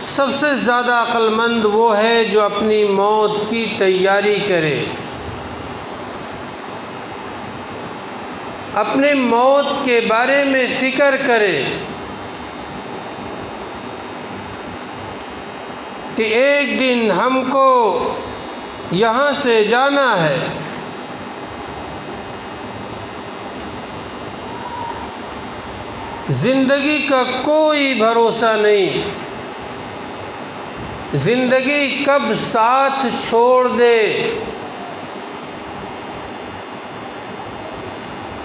سب سے زیادہ عقل مند وہ ہے جو اپنی موت کی تیاری کرے، اپنے موت کے بارے میں فکر کرے کہ ایک دن ہم کو یہاں سے جانا ہے۔ زندگی کا کوئی بھروسہ نہیں، زندگی کب ساتھ چھوڑ دے،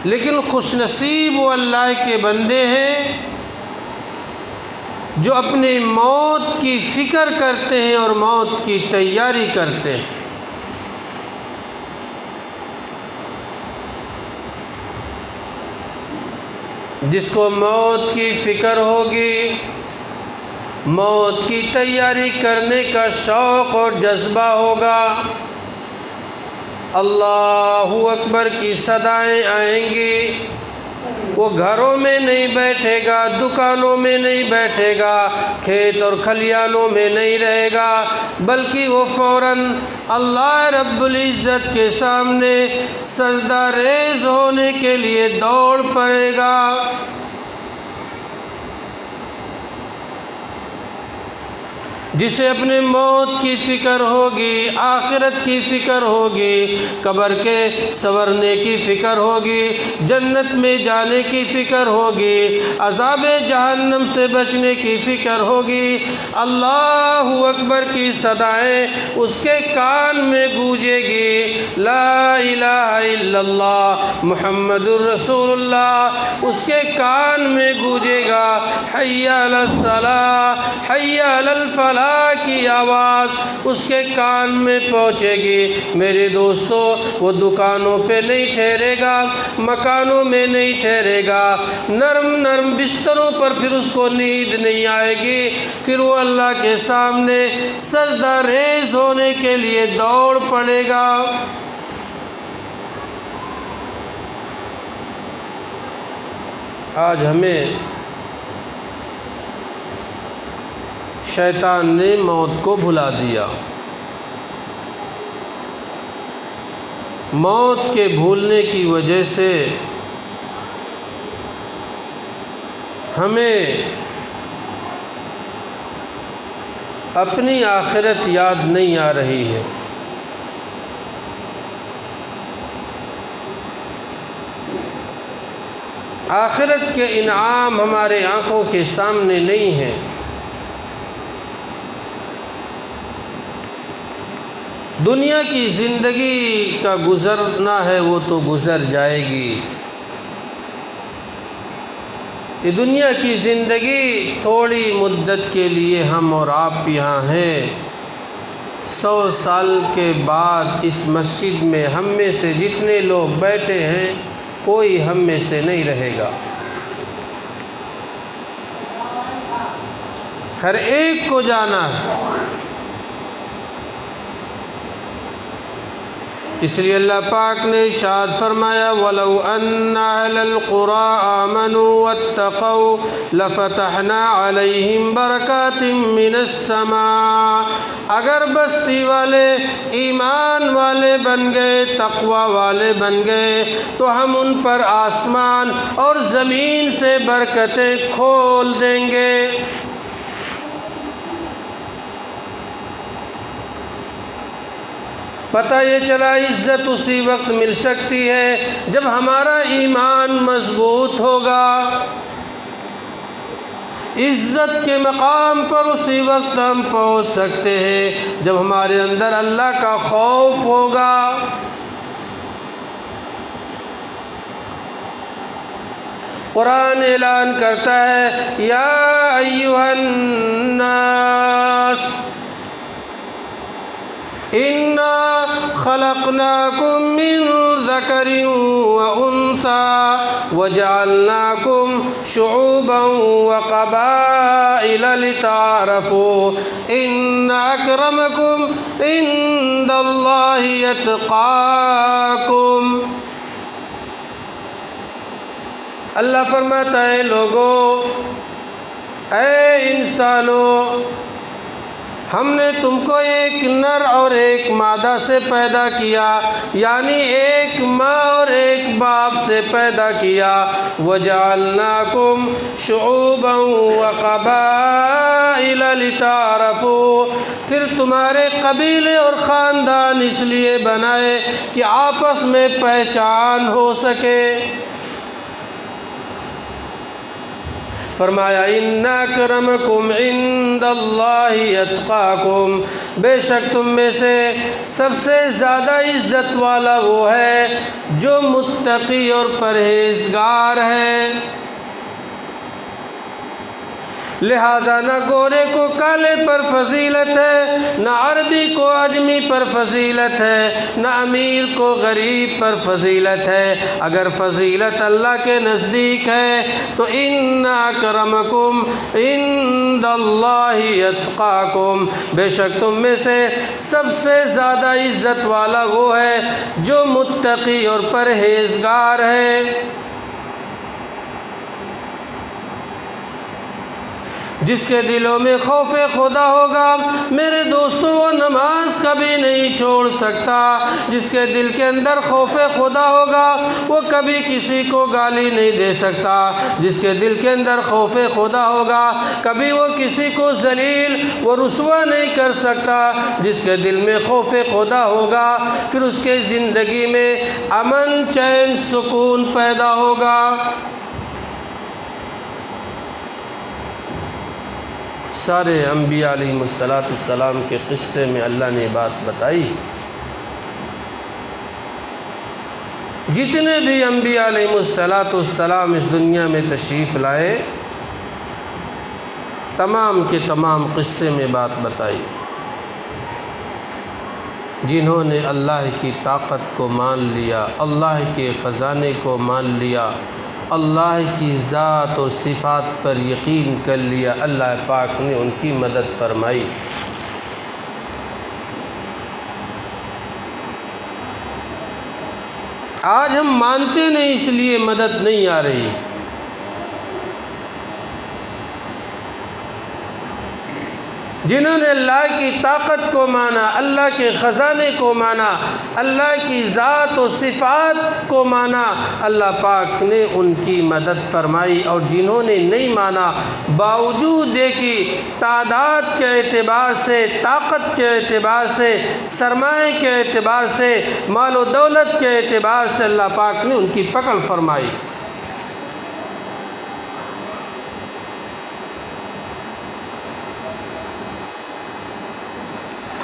لیکن خوش نصیب وہ اللہ کے بندے ہیں جو اپنی موت کی فکر کرتے ہیں اور موت کی تیاری کرتے ہیں۔ جس کو موت کی فکر ہوگی، موت کی تیاری کرنے کا شوق اور جذبہ ہوگا، اللہ اکبر کی صدائیں آئیں گی، وہ گھروں میں نہیں بیٹھے گا، دکانوں میں نہیں بیٹھے گا، کھیت اور کھلیانوں میں نہیں رہے گا، بلکہ وہ فوراً اللہ رب العزت کے سامنے سجدہ ریز ہونے کے لیے دوڑ پڑے گا۔ جسے اپنے موت کی فکر ہوگی، آخرت کی فکر ہوگی، قبر کے سنورنے کی فکر ہوگی، جنت میں جانے کی فکر ہوگی، عذاب جہنم سے بچنے کی فکر ہوگی، اللہ اکبر کی صدائیں اس کے کان میں گونجے گی، لا الہ الا اللہ محمد الرسول اللہ اس کے کان میں گونجے گا، حی علی الصلاۃ حی علی الفلاح کی آواز اس کے کان میں پہنچے گی۔ میرے دوستو، وہ دکانوں پہ نہیں ٹھہرے گا، مکانوں میں نہیں ٹھہرے گا، نرم نرم بستروں پر پھر اس کو نیند نہیں آئے گی، پھر وہ اللہ کے سامنے سجدہ ریز ہونے کے لیے دوڑ پڑے گا۔ آج ہمیں شیطان نے موت کو بھلا دیا۔ موت کے بھولنے کی وجہ سے ہمیں اپنی آخرت یاد نہیں آ رہی ہے۔ آخرت کے انعام ہمارے آنکھوں کے سامنے نہیں ہیں۔ دنیا کی زندگی کا گزرنا ہے وہ تو گزر جائے گی۔ یہ دنیا کی زندگی تھوڑی مدت کے لیے ہم اور آپ یہاں ہیں۔ 100 سال کے بعد اس مسجد میں ہم میں سے جتنے لوگ بیٹھے ہیں کوئی ہم میں سے نہیں رہے گا۔ ہر ایک کو جانا ہے۔ اس لیے اللہ پاک نے ارشاد فرمایا وَلَوْ أَنَّ أَهْلَ الْقُرَىٰ آمَنُوا وَاتَّقَوْا لَفَتَحْنَا عَلَيْهِمْ بَرَكَاتٍ مِّنَ السَّمَاءِ۔ اگر بستی والے ایمان والے بن گئے، تقوی والے بن گئے، تو ہم ان پر آسمان اور زمین سے برکتیں کھول دیں گے۔ پتہ یہ چلا عزت اسی وقت مل سکتی ہے جب ہمارا ایمان مضبوط ہوگا۔ عزت کے مقام پر اسی وقت ہم پہنچ سکتے ہیں جب ہمارے اندر اللہ کا خوف ہوگا۔ قرآن اعلان کرتا ہے یا ایھا الناس انا خلقناکم من ذکر وانثی وجعلناکم شعوبا وقبائل لتعارفوا ان اکرمکم عند اللہ اتقاکم۔ اللہ فرماتا ہے لوگو، اے انسانوں، ہم نے تم کو ایک نر اور ایک مادہ سے پیدا کیا، یعنی ایک ماں اور ایک باپ سے پیدا کیا۔ وَجَعَلْنَاكُمْ شُعُوبًا وَقَبَائِلَ لِتَعَارَفُوا، پھر تمہارے قبیلے اور خاندان اس لیے بنائے کہ آپس میں پہچان ہو سکے۔ فرمایا اِنَّ أَكْرَمَكُمْ عِندَ اللَّهِ أَتْقَاكُمْ، بے شک تم میں سے سب سے زیادہ عزت والا وہ ہے جو متقی اور پرہیزگار ہے۔ لہذا نہ گورے کو کالے پر فضیلت ہے، نہ عربی کو عجمی پر فضیلت ہے، نہ امیر کو غریب پر فضیلت ہے۔ اگر فضیلت اللہ کے نزدیک ہے تو اِنَّ أَكْرَمَكُمْ عِندَ اللَّهِ أَتْقَاكُمْ، بے شک تم میں سے سب سے زیادہ عزت والا وہ ہے جو متقی اور پرہیزگار ہے۔ جس کے دلوں میں خوف خدا ہوگا میرے دوستوں وہ نماز کبھی نہیں چھوڑ سکتا۔ جس کے دل کے اندر خوف خدا ہوگا وہ کبھی کسی کو گالی نہیں دے سکتا۔ جس کے دل کے اندر خوف خدا ہوگا کبھی وہ کسی کو ذلیل و رسوا نہیں کر سکتا۔ جس کے دل میں خوف خدا ہوگا پھر اس کے زندگی میں امن، چین، سکون پیدا ہوگا۔ سارے انبیاء علیہم السلام کے قصے میں اللہ نے بات بتائی۔ جتنے بھی انبیاء علیہم السلام اس دنیا میں تشریف لائے تمام کے تمام قصے میں بات بتائی۔ جنہوں نے اللہ کی طاقت کو مان لیا، اللہ کے خزانے کو مان لیا، اللہ کی ذات اور صفات پر یقین کر لیا، اللہ پاک نے ان کی مدد فرمائی۔ آج ہم مانتے نہیں اس لیے مدد نہیں آ رہی۔ جنہوں نے اللہ کی طاقت کو مانا، اللہ کے خزانے کو مانا، اللہ کی ذات و صفات کو مانا، اللہ پاک نے ان کی مدد فرمائی۔ اور جنہوں نے نہیں مانا باوجود دیکھی تعداد کے اعتبار سے، طاقت کے اعتبار سے، سرمایہ کے اعتبار سے، مال و دولت کے اعتبار سے اللہ پاک نے ان کی پکڑ فرمائی۔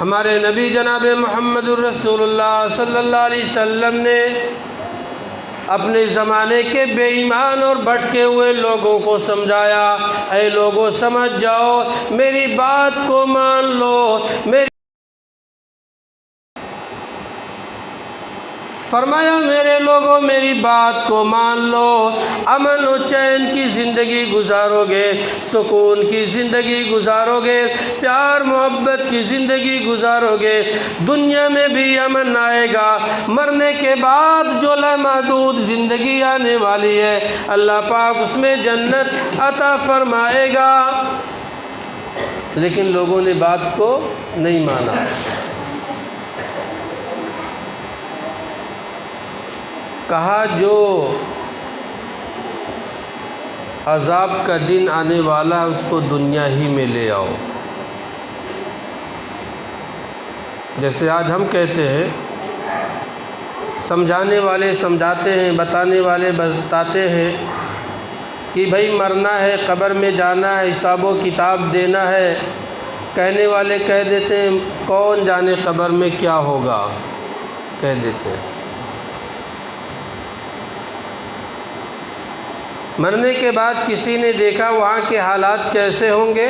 ہمارے نبی جناب محمد الرسول اللہ صلی اللہ علیہ وسلم نے اپنے زمانے کے بے ایمان اور بھٹکے ہوئے لوگوں کو سمجھایا، اے لوگوں سمجھ جاؤ، میری بات کو مان لو، فرمایا میرے لوگوں میری بات کو مان لو، امن و چین کی زندگی گزارو گے، سکون کی زندگی گزارو گے، پیار محبت کی زندگی گزارو گے، دنیا میں بھی امن آئے گا، مرنے کے بعد جو لامحدود زندگی آنے والی ہے اللہ پاک اس میں جنت عطا فرمائے گا۔ لیکن لوگوں نے بات کو نہیں مانا۔ کہا جو عذاب کا دن آنے والا ہے اس کو دنیا ہی میں لے آؤ۔ جیسے آج ہم کہتے ہیں، سمجھانے والے سمجھاتے ہیں، بتانے والے بتاتے ہیں کہ بھائی مرنا ہے، قبر میں جانا ہے، حساب و کتاب دینا ہے۔ کہنے والے کہہ دیتے ہیں کون جانے قبر میں کیا ہوگا، کہہ دیتے ہیں۔ مرنے کے بعد کسی نے دیکھا وہاں کے حالات کیسے ہوں گے؟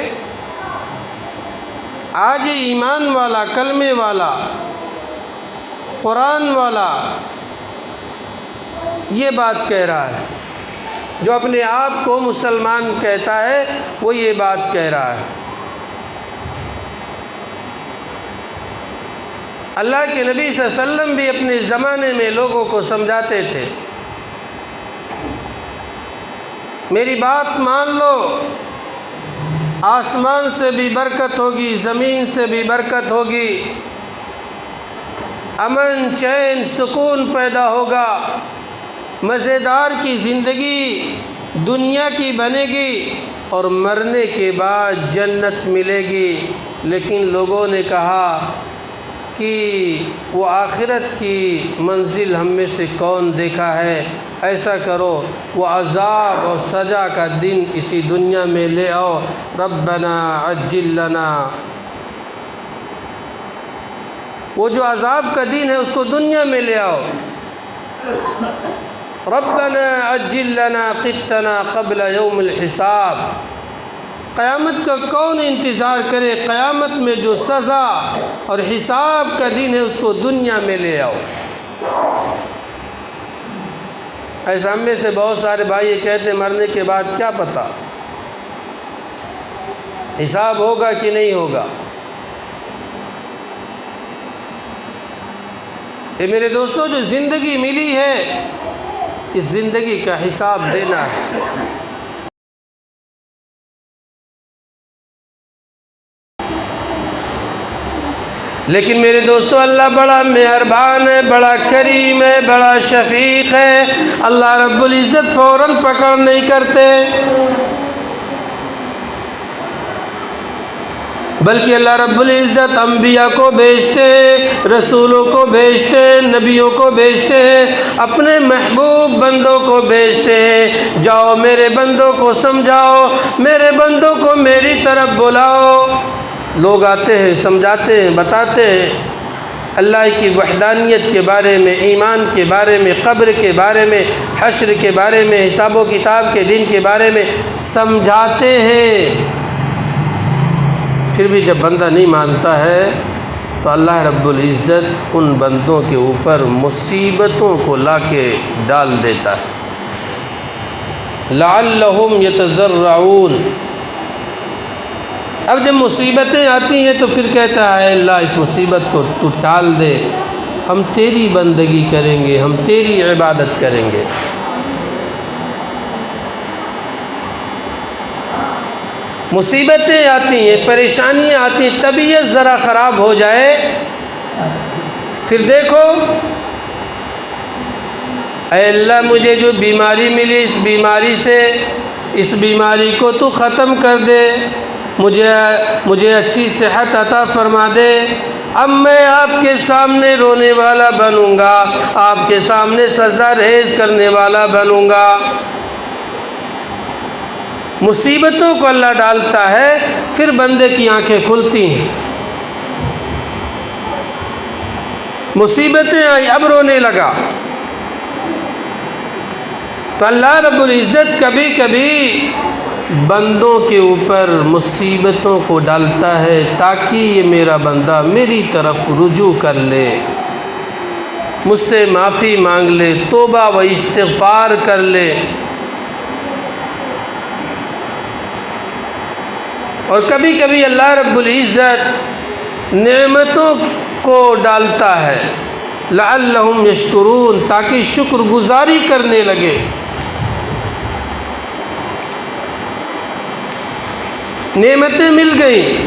آج ایمان والا، کلمے والا، قرآن والا یہ بات کہہ رہا ہے، جو اپنے آپ کو مسلمان کہتا ہے وہ یہ بات کہہ رہا ہے۔ اللہ کے نبی صلی اللہ علیہ وسلم بھی اپنے زمانے میں لوگوں کو سمجھاتے تھے، میری بات مان لو، آسمان سے بھی برکت ہوگی، زمین سے بھی برکت ہوگی، امن، چین، سکون پیدا ہوگا، مزیدار کی زندگی دنیا کی بنے گی اور مرنے کے بعد جنت ملے گی۔ لیکن لوگوں نے کہا کہ وہ آخرت کی منزل ہم میں سے کون دیکھا ہے، ایسا کرو وہ عذاب اور سزا کا دن اسی دنیا میں لے آؤ، ربنا عجل لنا، وہ جو عذاب کا دن ہے اس کو دنیا میں لے آؤ، ربنا عجل لنا قطنا قبل یوم الحساب۔ قیامت کا کون انتظار کرے؟ قیامت میں جو سزا اور حساب کا دن ہے اس کو دنیا میں لے آؤ۔ ایسا ہم میں سے بہت سارے بھائی یہ کہتے ہیں مرنے کے بعد کیا پتہ حساب ہوگا کہ نہیں ہوگا۔ یہ میرے دوستوں جو زندگی ملی ہے اس زندگی کا حساب دینا ہے۔ لیکن میرے دوستو اللہ بڑا مہربان ہے، بڑا کریم ہے، بڑا شفیق ہے۔ اللہ رب العزت فوراً پکڑ نہیں کرتے، بلکہ اللہ رب العزت انبیاء کو بھیجتے ہیں، رسولوں کو بھیجتے ہیں، نبیوں کو بھیجتے ہیں، اپنے محبوب بندوں کو بھیجتے ہیں، جاؤ میرے بندوں کو سمجھاؤ، میرے بندوں کو میری طرف بلاؤ۔ لوگ آتے ہیں، سمجھاتے ہیں، بتاتے ہیں اللہ کی وحدانیت کے بارے میں، ایمان کے بارے میں، قبر کے بارے میں، حشر کے بارے میں، حساب و کتاب کے دن کے بارے میں سمجھاتے ہیں۔ پھر بھی جب بندہ نہیں مانتا ہے تو اللہ رب العزت ان بندوں کے اوپر مصیبتوں کو لا کے ڈال دیتا ہے۔ لعلہم یتضرعون، اب جب مصیبتیں آتی ہیں تو پھر کہتا ہے اللہ اس مصیبت کو تو ٹال دے، ہم تیری بندگی کریں گے، ہم تیری عبادت کریں گے۔ مصیبتیں آتی ہیں، پریشانیاں آتی ہیں، طبیعت ذرا خراب ہو جائے پھر دیکھو اے اللہ مجھے جو بیماری ملی اس بیماری کو تو ختم کر دے، مجھے اچھی صحت عطا فرما دے، اب میں آپ کے سامنے رونے والا بنوں گا، آپ کے سامنے سجدہ ریز کرنے والا بنوں گا۔ مصیبتوں کو اللہ ڈالتا ہے، پھر بندے کی آنکھیں کھلتی ہیں۔ مصیبتیں آئی، اب رونے لگا، تو اللہ رب العزت کبھی کبھی بندوں کے اوپر مصیبتوں کو ڈالتا ہے تاکہ یہ میرا بندہ میری طرف رجوع کر لے، مجھ سے معافی مانگ لے، توبہ و استغفار کر لے۔ اور کبھی کبھی اللہ رب العزت نعمتوں کو ڈالتا ہے لعلہم یشکرون، تاکہ شکر گزاری کرنے لگے۔ نعمتیں مل گئیں،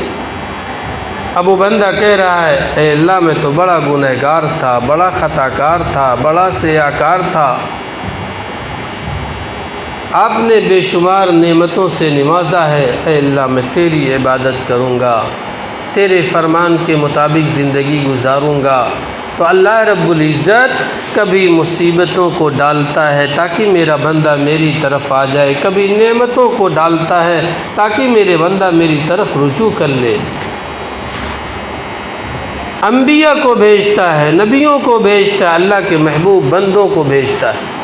اب وہ بندہ کہہ رہا ہے اے اللہ میں تو بڑا گنہگار تھا، بڑا خطا کار تھا، بڑا سیاکار تھا، آپ نے بے شمار نعمتوں سے نوازا ہے، اے اللہ میں تیری عبادت کروں گا، تیرے فرمان کے مطابق زندگی گزاروں گا۔ تو اللہ رب العزت کبھی مصیبتوں کو ڈالتا ہے تاکہ میرا بندہ میری طرف آ جائے، کبھی نعمتوں کو ڈالتا ہے تاکہ میرے بندہ میری طرف رجوع کر لے۔ انبیاء کو بھیجتا ہے، نبیوں کو بھیجتا ہے، اللہ کے محبوب بندوں کو بھیجتا ہے۔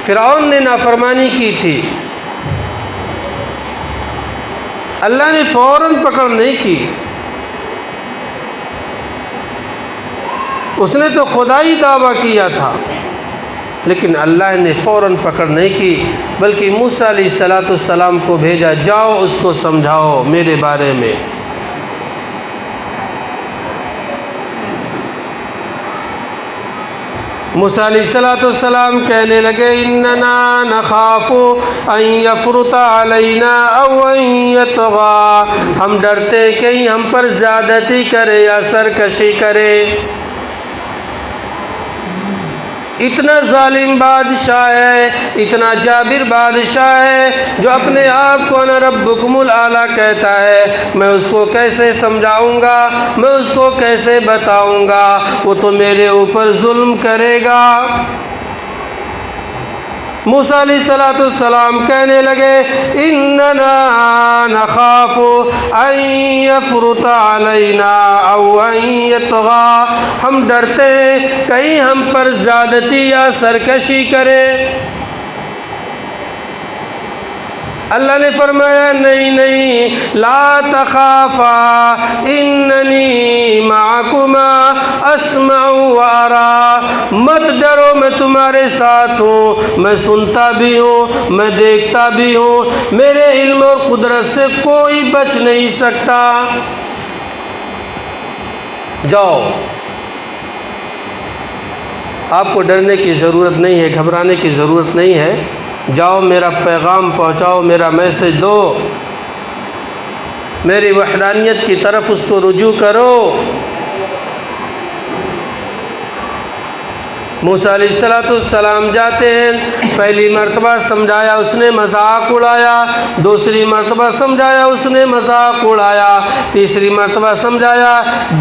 فرعون نے نافرمانی کی تھی، اللہ نے فوراً پکڑ نہیں کی، اس نے تو خدائی دعویٰ کیا تھا، لیکن اللہ نے فوراً پکڑ نہیں کی، بلکہ موسیٰ علیہ السلام کو بھیجا، جاؤ اس کو سمجھاؤ میرے بارے میں۔ موسیٰ علیہ السلام کہنے لگے اننا نخاف ان یفرط علینا او ان یطغی، ہم ڈرتے کہیں ہم پر زیادتی کرے یا سرکشی کرے۔ اتنا ظالم بادشاہ ہے، اتنا جابر بادشاہ ہے جو اپنے آپ کو انا ربکم الاعلیٰ کہتا ہے، میں اس کو کیسے سمجھاؤں گا، میں اس کو کیسے بتاؤں گا، وہ تو میرے اوپر ظلم کرے گا۔ موسیٰ علیہ السلام کہنے لگے اننا نخاف ان یفرط علینا او ان یطغی، ہم ڈرتے ہیں کہیں ہم پر زیادتی یا سرکشی کرے۔ اللہ نے فرمایا نہیں نہیں، لا تخافا اننی معکما اسمع وارا، مت ڈرو میں تمہارے ساتھ ہوں، میں سنتا بھی ہوں، میں دیکھتا بھی ہوں، میرے علم اور قدرت سے کوئی بچ نہیں سکتا۔ جاؤ، آپ کو ڈرنے کی ضرورت نہیں ہے، گھبرانے کی ضرورت نہیں ہے، جاؤ میرا پیغام پہنچاؤ، میرا میسج دو، میری وحدانیت کی طرف اس کو رجوع کرو۔ موسیٰ علیہ السلام جاتے ہیں، پہلی مرتبہ سمجھایا اس نے مذاق اڑایا، دوسری مرتبہ سمجھایا اس نے مذاق اڑایا، تیسری مرتبہ سمجھایا،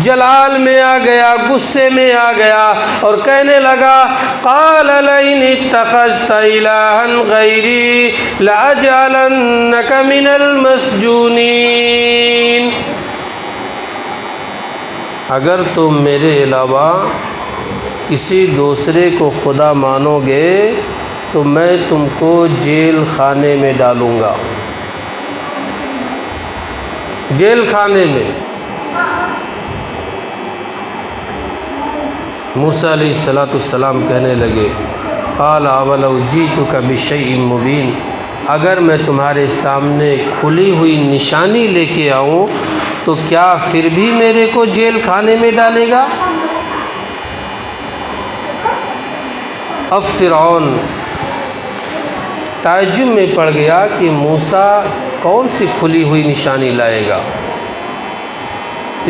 جلال میں آ گیا، غصے میں آ گیا اور کہنے لگا قال لئن اتخذت الہا غیری لاجعلنک من المسجونین، اگر تم میرے علاوہ کسی دوسرے کو خدا مانو گے تو میں تم کو جیل خانے میں ڈالوں گا، جیل خانے میں۔ موسیٰ علیہ السلام کہنے لگے قال اولو جئتک بشیء مبین، اگر میں تمہارے سامنے کھلی ہوئی نشانی لے کے آؤں تو کیا پھر بھی میرے کو جیل خانے میں ڈالے گا؟ اب فرعون تعجب میں پڑ گیا کہ موسیٰ کون سی کھلی ہوئی نشانی لائے گا،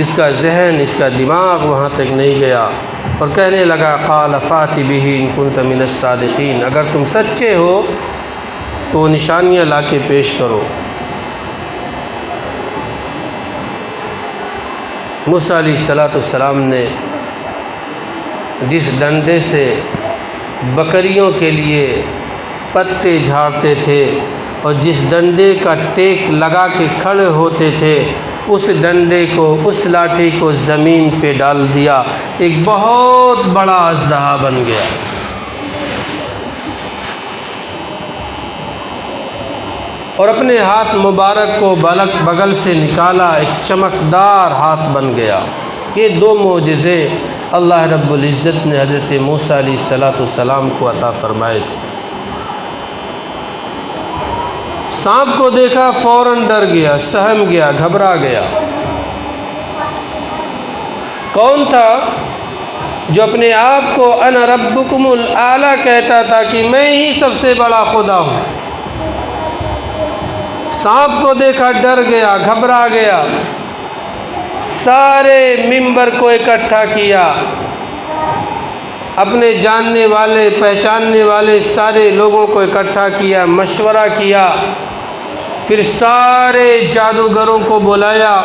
اس کا ذہن، اس کا دماغ وہاں تک نہیں گیا اور کہنے لگا قال فات بہ ان کنت من الصادقین، اگر تم سچے ہو تو وہ نشانیاں لا کے پیش کرو۔ موسیٰ علیہ السلام نے جس ڈنڈے سے بکریوں کے لیے پتے جھاڑتے تھے اور جس ڈنڈے کا ٹیک لگا کے کھڑے ہوتے تھے، اس ڈنڈے کو، اس لاٹھی کو زمین پہ ڈال دیا، ایک بہت بڑا اژدہا بن گیا۔ اور اپنے ہاتھ مبارک کو بغل سے نکالا، ایک چمکدار ہاتھ بن گیا۔ یہ دو معجزے اللہ رب العزت نے حضرت موسیٰ علیہ السلام کو عطا فرمائے تھے۔ سانپ کو دیکھا فوراً ڈر گیا، سہم گیا، گھبرا گیا۔ کون تھا جو اپنے آپ کو انا ربکم الاعلیٰ کہتا تھا کہ میں ہی سب سے بڑا خدا ہوں؟ سانپ کو دیکھا، ڈر گیا، گھبرا گیا، سارے ممبر کو اکٹھا کیا، اپنے جاننے والے پہچاننے والے سارے لوگوں کو اکٹھا کیا، مشورہ کیا، پھر سارے جادوگروں کو بلایا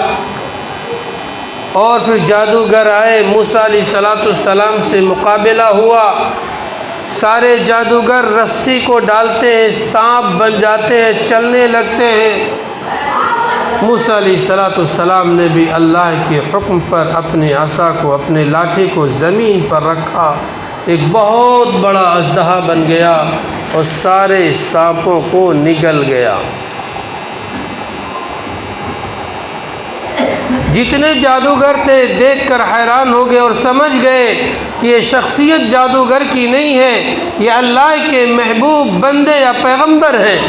اور پھر جادوگر آئے، موسیٰ علیہ السلام سے مقابلہ ہوا۔ سارے جادوگر رسی کو ڈالتے ہیں، سانپ بن جاتے ہیں، چلنے لگتے ہیں۔ موسیٰ علیہ السلام نے بھی اللہ کے حکم پر اپنے عصا کو، اپنے لاٹھی کو زمین پر رکھا، ایک بہت بڑا اژدہا بن گیا اور سارے سانپوں کو نگل گیا۔ جتنے جادوگر تھے دیکھ کر حیران ہو گئے اور سمجھ گئے کہ یہ شخصیت جادوگر کی نہیں ہے، یہ اللہ کے محبوب بندے یا پیغمبر ہیں۔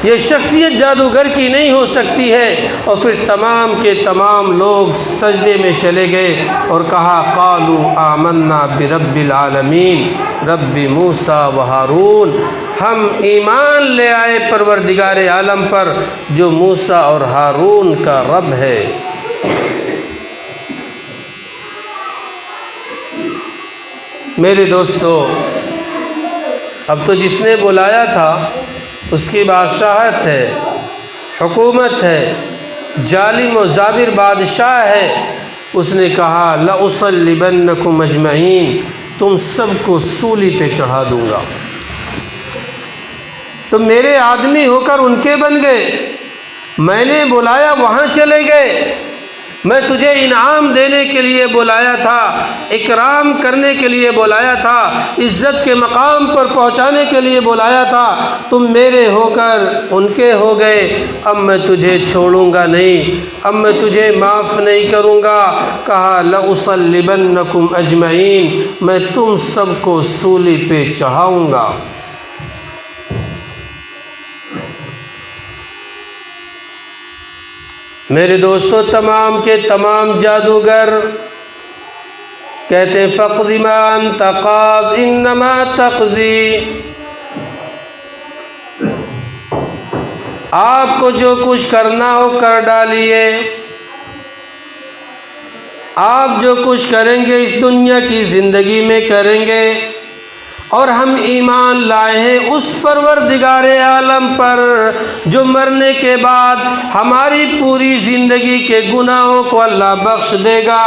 یہ شخصیت جادوگر کی نہیں ہو سکتی ہے۔ اور پھر تمام کے تمام لوگ سجدے میں چلے گئے اور کہا قالوا آمنا برب العالمین رب موسیٰ و ہارون، ہم ایمان لے آئے پروردگار عالم پر جو موسیٰ اور ہارون کا رب ہے۔ میرے دوستو، اب تو جس نے بلایا تھا اس کی بادشاہت ہے، حکومت ہے، ظالم و جابر بادشاہ ہے۔ اس نے کہا لَأُصَلِّبَنَّكُمْ أَجْمَعِينَ، تم سب کو سولی پہ چڑھا دوں گا۔ تم میرے آدمی ہو کر ان کے بن گئے، میں نے بلایا وہاں چلے گئے۔ میں تجھے انعام دینے کے لیے بلایا تھا، اکرام کرنے کے لیے بلایا تھا، عزت کے مقام پر پہنچانے کے لیے بلایا تھا، تم میرے ہو کر ان کے ہو گئے۔ اب میں تجھے چھوڑوں گا نہیں، اب میں تجھے معاف نہیں کروں گا۔ کہا لَأُصَلِّبَنَّكُمْ أَجْمَعِينَ، میں تم سب کو سولی پہ چڑھاؤں گا۔ میرے دوستو، تمام کے تمام جادوگر کہتے فَاقْضِ مَا أَنْتَ قَاضٍ إِنَّمَا تَقْضِي، آپ کو جو کچھ کرنا ہو کر ڈالیے، آپ جو کچھ کریں گے اس دنیا کی زندگی میں کریں گے۔ اور ہم ایمان لائے ہیں اس پروردگار عالم پر جو مرنے کے بعد ہماری پوری زندگی کے گناہوں کو اللہ بخش دے گا۔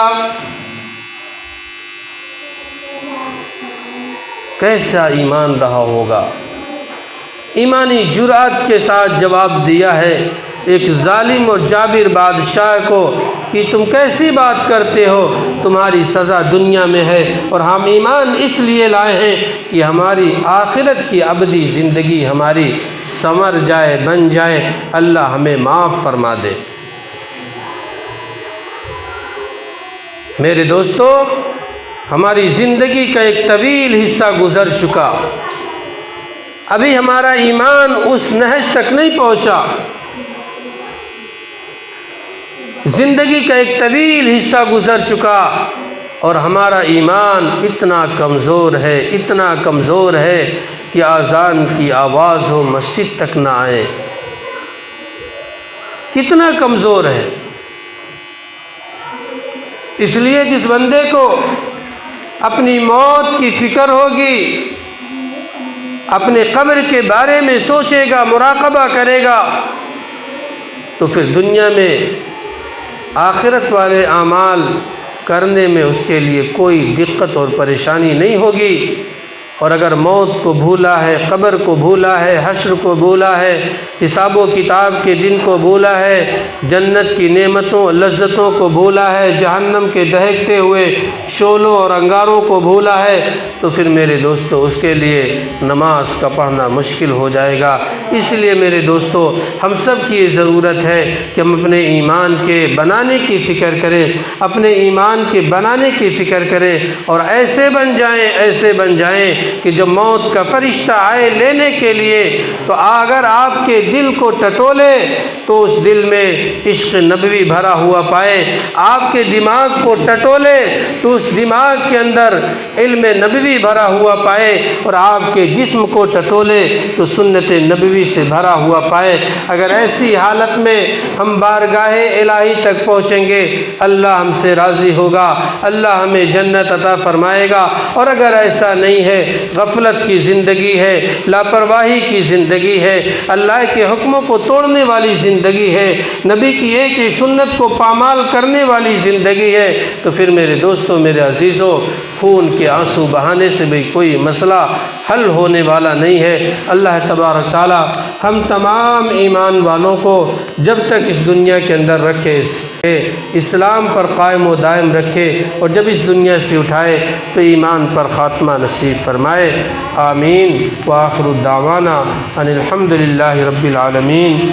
کیسا ایمان رہا ہوگا؟ ایمانی جرأت کے ساتھ جواب دیا ہے ایک ظالم اور جابر بادشاہ کو کہ تم کیسی بات کرتے ہو، تمہاری سزا دنیا میں ہے، اور ہم ایمان اس لیے لائے ہیں کہ ہماری آخرت کی ابدی زندگی ہماری سنور جائے، بن جائے، اللہ ہمیں معاف فرما دے۔ میرے دوستو، ہماری زندگی کا ایک طویل حصہ گزر چکا، ابھی ہمارا ایمان اس نہج تک نہیں پہنچا۔ زندگی کا ایک طویل حصہ گزر چکا اور ہمارا ایمان اتنا کمزور ہے، اتنا کمزور ہے کہ اذان کی آواز ہو مسجد تک نہ آئے۔ کتنا کمزور ہے! اس لیے جس بندے کو اپنی موت کی فکر ہوگی، اپنے قبر کے بارے میں سوچے گا، مراقبہ کرے گا، تو پھر دنیا میں آخرت والے اعمال کرنے میں اس کے لیے کوئی دقت اور پریشانی نہیں ہوگی۔ اور اگر موت کو بھولا ہے، قبر کو بھولا ہے، حشر کو بھولا ہے، حساب و کتاب کے دن کو بھولا ہے، جنت کی نعمتوں لذتوں کو بھولا ہے، جہنم کے دہکتے ہوئے شعلوں اور انگاروں کو بھولا ہے، تو پھر میرے دوستو اس کے لیے نماز کا پڑھنا مشکل ہو جائے گا۔ اس لیے میرے دوستو، ہم سب کی یہ ضرورت ہے کہ ہم اپنے ایمان کے بنانے کی فکر کریں، اپنے ایمان کے بنانے کی فکر کریں، اور ایسے بن جائیں کہ جب موت کا فرشتہ آئے لینے کے لیے تو اگر آپ کے دل کو ٹٹولے تو اس دل میں عشق نبوی بھرا ہوا پائے، آپ کے دماغ کو ٹٹولے تو اس دماغ کے اندر علم نبوی بھرا ہوا پائے، اور آپ کے جسم کو ٹٹولے تو سنت نبوی سے بھرا ہوا پائے۔ اگر ایسی حالت میں ہم بارگاہ الہی تک پہنچیں گے، اللہ ہم سے راضی ہوگا، اللہ ہمیں جنت عطا فرمائے گا۔ اور اگر ایسا نہیں ہے، غفلت کی زندگی ہے، لاپرواہی کی زندگی ہے، اللہ کے حکموں کو توڑنے والی زندگی ہے، نبی کی ایک ایک سنت کو پامال کرنے والی زندگی ہے، تو پھر میرے دوستوں، میرے عزیزوں، خون کے آنسو بہانے سے بھی کوئی مسئلہ حل ہونے والا نہیں ہے۔ اللہ تبارک تعالی ہم تمام ایمان والوں کو جب تک اس دنیا کے اندر رکھے، اسلام پر قائم و دائم رکھے، اور جب اس دنیا سے اٹھائے تو ایمان پر خاتمہ نصیب فرمائے۔ آمین۔ وآخر الدعوانا ان الحمد للہ رب العالمین۔